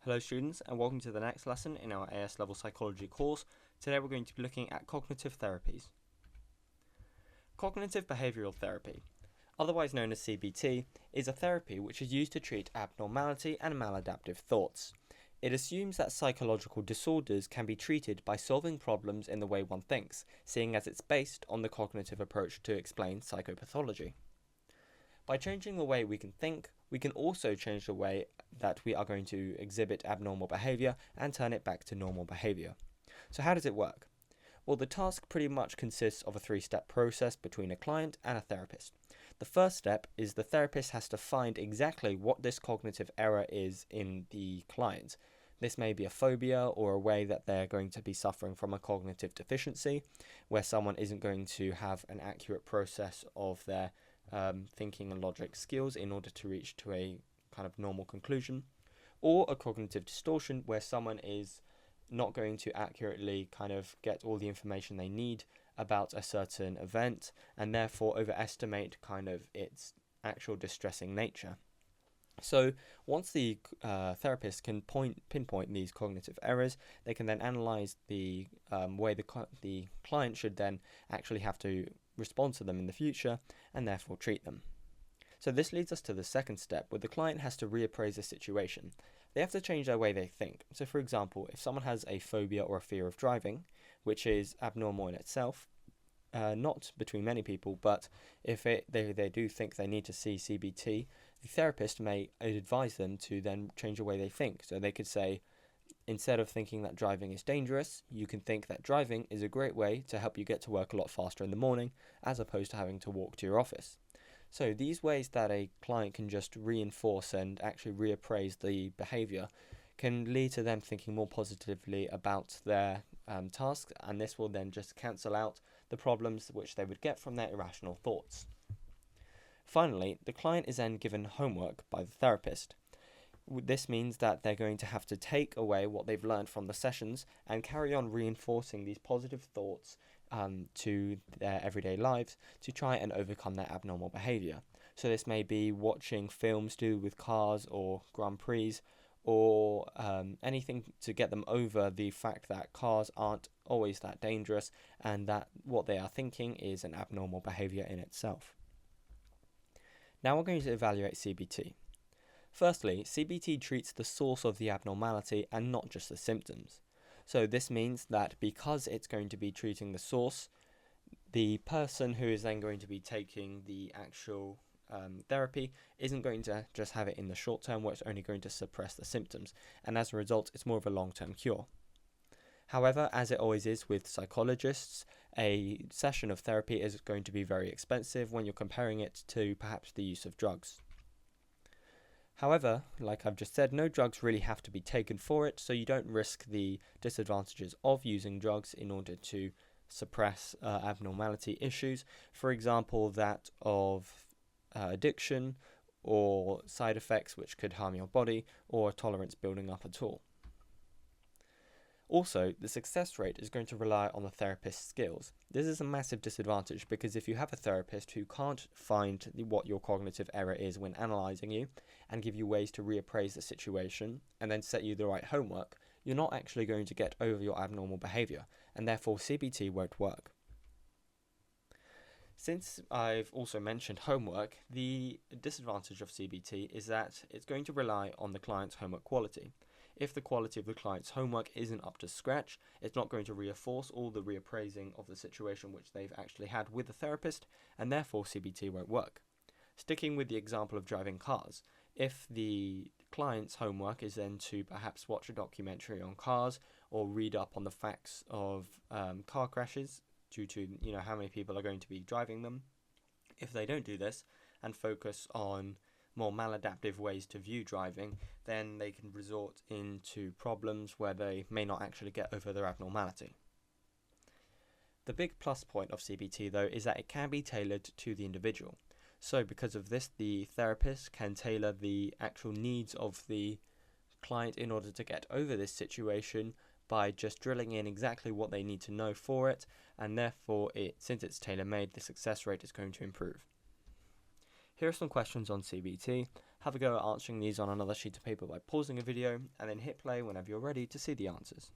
Hello students, and welcome to the next lesson in our AS level psychology course. Today we're going to be looking at cognitive therapies. Cognitive behavioral therapy, otherwise known as CBT, is a therapy which is used to treat abnormality and maladaptive thoughts. It assumes that psychological disorders can be treated by solving problems in the way one thinks, seeing as it's based on the cognitive approach to explain psychopathology. By changing the way we can think, we can also change the way that we are going to exhibit abnormal behavior and turn it back to normal behavior. So how does it work? Well, the task pretty much consists of a three-step process between a client and a therapist. The first step is the therapist has to find exactly what this cognitive error is in the client. This may be a phobia or a way that they're going to be suffering from a cognitive deficiency, where someone isn't going to have an accurate process of their thinking and logic skills in order to reach to a kind of normal conclusion, or a cognitive distortion where someone is not going to accurately kind of get all the information they need about a certain event and therefore overestimate kind of its actual distressing nature. So once the therapist can pinpoint these cognitive errors, they can then analyze the way the client should then actually have to respond to them in the future and therefore treat them. So this leads us to the second step, where the client has to reappraise the situation. They have to change their way they think. So for example, if someone has a phobia or a fear of driving, which is abnormal in itself, not between many people, but if they do think they need to see CBT, the therapist may advise them to then change the way they think. So they could say, instead of thinking that driving is dangerous, you can think that driving is a great way to help you get to work a lot faster in the morning, as opposed to having to walk to your office. So these ways that a client can just reinforce and actually reappraise the behavior can lead to them thinking more positively about their tasks, and this will then just cancel out the problems which they would get from their irrational thoughts. Finally, the client is then given homework by the therapist. This means that they're going to have to take away what they've learned from the sessions and carry on reinforcing these positive thoughts to their everyday lives to try and overcome their abnormal behavior. So this may be watching films to do with cars or Grand Prix, or anything to get them over the fact that cars aren't always that dangerous and that what they are thinking is an abnormal behavior in itself. Now we're going to evaluate CBT. Firstly, CBT treats the source of the abnormality and not just the symptoms. So this means that because it's going to be treating the source, the person who is then going to be taking the actual therapy isn't going to just have it in the short term where it's only going to suppress the symptoms, and as a result it's more of a long-term cure. However, as it always is with psychologists, a session of therapy is going to be very expensive when you're comparing it to perhaps the use of drugs. However, like I've just said, no drugs really have to be taken for it, so you don't risk the disadvantages of using drugs in order to suppress abnormality issues. For example, that of addiction or side effects which could harm your body, or tolerance building up at all. Also, the success rate is going to rely on the therapist's skills. This is a massive disadvantage because if you have a therapist who can't find what your cognitive error is when analysing you and give you ways to reappraise the situation and then set you the right homework, you're not actually going to get over your abnormal behaviour, and therefore CBT won't work. Since I've also mentioned homework, the disadvantage of CBT is that it's going to rely on the client's homework quality. If the quality of the client's homework isn't up to scratch, it's not going to reinforce all the reappraising of the situation which they've actually had with the therapist, and therefore CBT won't work. Sticking with the example of driving cars, if the client's homework is then to perhaps watch a documentary on cars or read up on the facts of car crashes due to how many people are going to be driving them, if they don't do this and focus on more maladaptive ways to view driving, then they can resort into problems where they may not actually get over their abnormality. The big plus point of CBT though is that it can be tailored to the individual. So because of this, the therapist can tailor the actual needs of the client in order to get over this situation by just drilling in exactly what they need to know for it, and therefore since it's tailor-made, the success rate is going to improve. Here are some questions on CBT. Have a go at answering these on another sheet of paper by pausing a video, and then hit play whenever you're ready to see the answers.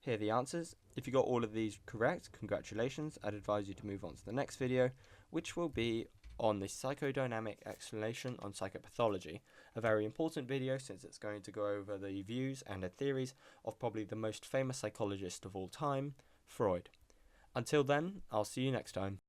Here are the answers. If you got all of these correct, congratulations. I'd advise you to move on to the next video, which will be on the psychodynamic explanation on psychopathology. A very important video since it's going to go over the views and the theories of probably the most famous psychologist of all time, Freud. Until then, I'll see you next time.